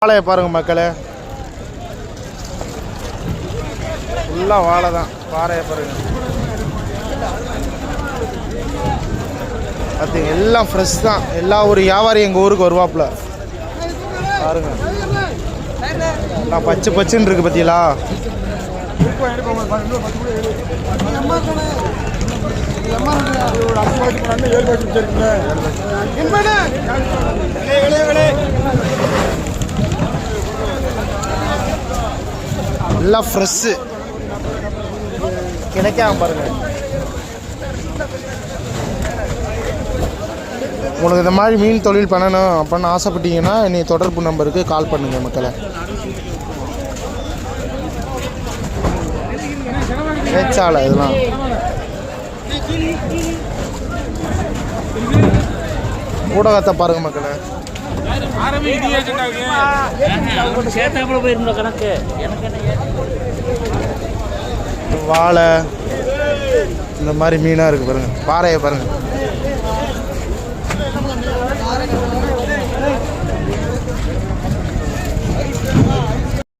வாழையை பாருங்க மக்களே, ஃபுல்லாக வாழை தான். பாறையை பாருங்க, பார்த்தீங்க எல்லாம் ஃப்ரெஷ் தான். எல்லா ஒரு வியாபாரி எங்கள் ஊருக்கு வருவாப்புல பாருங்க. எல்லாம் பச்சை பச்சுன்னு இருக்கு பார்த்தீங்களா. எல்லாம் ஃப்ரெஷ்ஷு கிடைக்காம பாருங்க. உங்களுக்கு இந்த மாதிரி மீன் தொழில் பண்ணணும் அப்படின்னு ஆசைப்பட்டீங்கன்னா என்னை தொடர்பு நம்பருக்கு கால் பண்ணுங்கள் மக்களை. பேச்சாலை இதெல்லாம் ஊடகத்தை பாருங்க மக்களே. வாழை இந்த மாதிரி மீனாக இருக்குது பாருங்க. பாறையை பாருங்க.